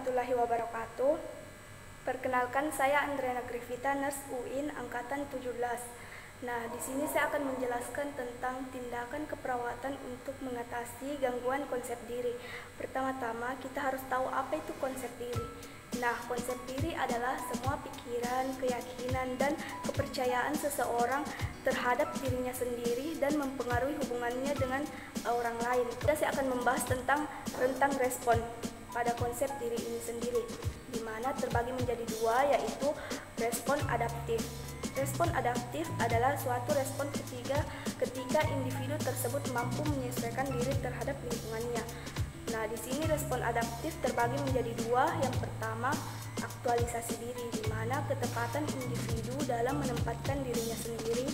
warahmatullahi wabarakatuh. Perkenalkan, saya Andriana Grivita, Nurse UIN angkatan 17. Nah, di sini saya akan menjelaskan tentang tindakan keperawatan untuk mengatasi gangguan konsep diri. Pertama-tama, kita harus tahu apa itu konsep diri. Nah, konsep diri adalah semua pikiran, keyakinan, dan kepercayaan seseorang terhadap dirinya sendiri dan mempengaruhi hubungannya dengan orang lain. Saya akan membahas tentang rentang respon pada konsep diri ini sendiri, di mana terbagi menjadi dua, yaitu respon adaptif. Respon adaptif adalah suatu respon ketika individu tersebut mampu menyesuaikan diri terhadap lingkungannya. Nah, di sini respon adaptif terbagi menjadi dua. Yang pertama, aktualisasi diri, di mana ketepatan individu dalam menempatkan dirinya sendiri.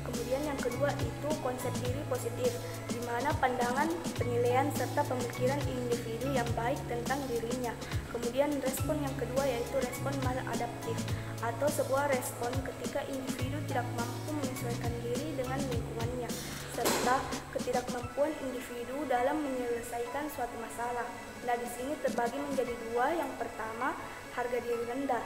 Kemudian yang kedua itu konsep diri positif, di mana pandangan, penilaian, serta pemikiran individu yang baik tentang dirinya. Kemudian respon yang kedua yaitu respon maladaptif, atau sebuah respon ketika individu tidak mampu menyesuaikan diri dengan lingkungannya, serta ketidakmampuan individu dalam menyelesaikan suatu masalah. Nah, di sini terbagi menjadi dua. Yang pertama, harga diri rendah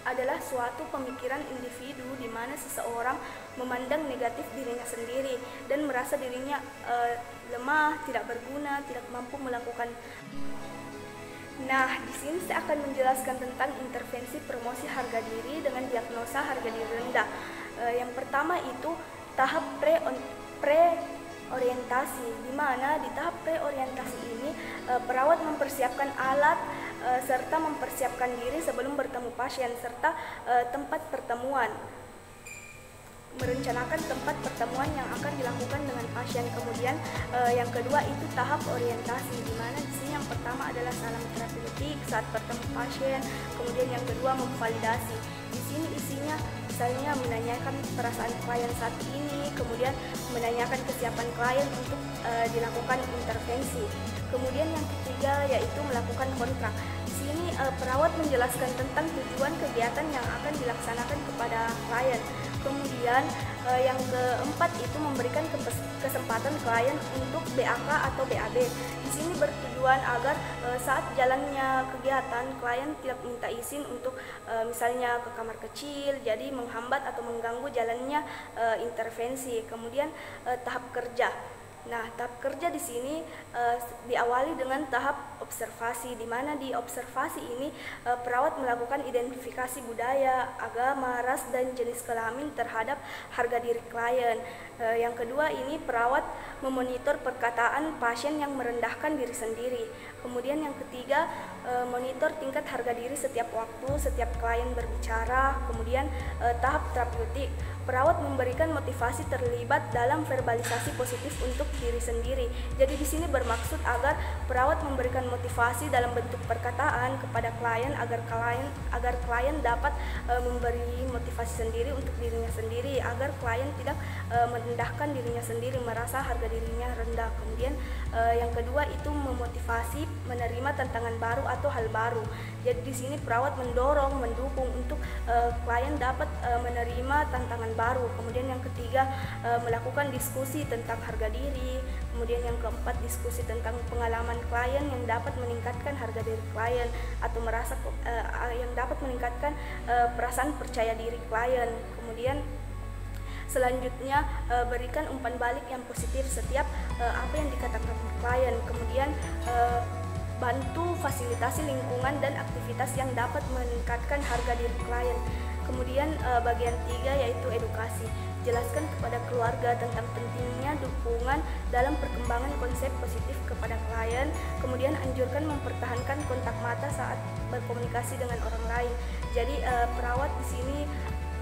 adalah suatu pemikiran individu di mana seseorang memandang negatif dirinya sendiri dan merasa dirinya lemah, tidak berguna, tidak mampu melakukan. Nah, di sini saya akan menjelaskan tentang intervensi promosi harga diri dengan diagnosa harga diri rendah. Yang pertama itu tahap preorientasi, di mana di tahap preorientasi ini perawat mempersiapkan alat serta mempersiapkan diri sebelum bertemu pasien, serta tempat pertemuan, merencanakan tempat pertemuan yang akan dilakukan dengan pasien. Kemudian yang kedua itu tahap orientasi, di mana di sini yang pertama adalah salam terapeutik saat bertemu pasien. Kemudian yang kedua memvalidasi. Di sini isinya misalnya menanyakan perasaan klien saat ini, kemudian menanyakan kesiapan klien untuk dilakukan intervensi. Kemudian yang ketiga yaitu melakukan kontrak. Di sini perawat menjelaskan tentang tujuan kegiatan yang akan dilaksanakan kepada klien. Kemudian yang keempat itu memberikan kesempatan klien untuk BAK atau BAB. Di sini bertujuan agar saat jalannya kegiatan klien tidak minta izin untuk misalnya ke kamar kecil, jadi menghambat atau mengganggu jalannya intervensi. Kemudian tahap kerja. Nah, tahap kerja di sini diawali dengan tahap observasi, di mana di observasi ini perawat melakukan identifikasi budaya, agama, ras, dan jenis kelamin terhadap harga diri klien. Yang kedua ini perawat memonitor perkataan pasien yang merendahkan diri sendiri. Kemudian yang ketiga, monitor tingkat harga diri setiap waktu, setiap klien berbicara. Kemudian tahap terapeutik, perawat memberikan motivasi terlibat dalam verbalisasi positif untuk diri sendiri. Jadi di sini bermaksud agar perawat memberikan motivasi dalam bentuk perkataan kepada klien agar klien dapat memberi motivasi sendiri untuk dirinya sendiri, agar klien tidak merendahkan dirinya sendiri, merasa harga dirinya rendah. Kemudian yang kedua itu memotivasi menerima tantangan baru atau hal baru. Jadi di sini perawat mendukung untuk klien dapat menerima tantangan baru. Kemudian yang ketiga melakukan diskusi tentang harga diri. Kemudian yang keempat diskusi tentang pengalaman klien yang dapat meningkatkan harga diri klien atau yang dapat meningkatkan perasaan percaya diri klien. Kemudian selanjutnya berikan umpan balik yang positif setiap apa yang dikatakan klien. Kemudian bantu fasilitasi lingkungan dan aktivitas yang dapat meningkatkan harga diri klien. Kemudian bagian 3 yaitu edukasi. Jelaskan kepada keluarga tentang pentingnya dukungan dalam perkembangan konsep positif kepada klien. Kemudian anjurkan mempertahankan kontak mata saat berkomunikasi dengan orang lain. Jadi perawat di sini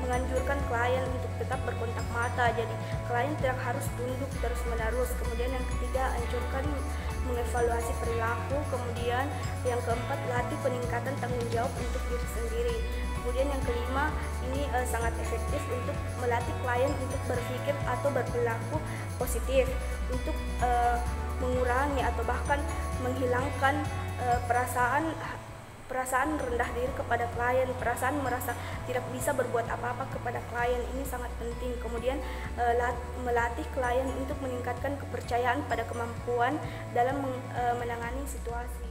menganjurkan klien untuk tetap berkontak mata. Jadi klien tidak harus tunduk terus-menerus. Kemudian yang ketiga, anjurkan mengevaluasi perilaku. Kemudian yang keempat, latih peningkatan tanggung jawab untuk diri sendiri. Kemudian yang kelima, ini sangat efektif untuk melatih klien untuk berpikir atau berperilaku positif, untuk mengurangi atau bahkan menghilangkan perasaan rendah diri kepada klien, perasaan merasa tidak bisa berbuat apa-apa kepada klien. Ini sangat penting. Kemudian melatih klien untuk meningkatkan kepercayaan pada kemampuan dalam menangani situasi.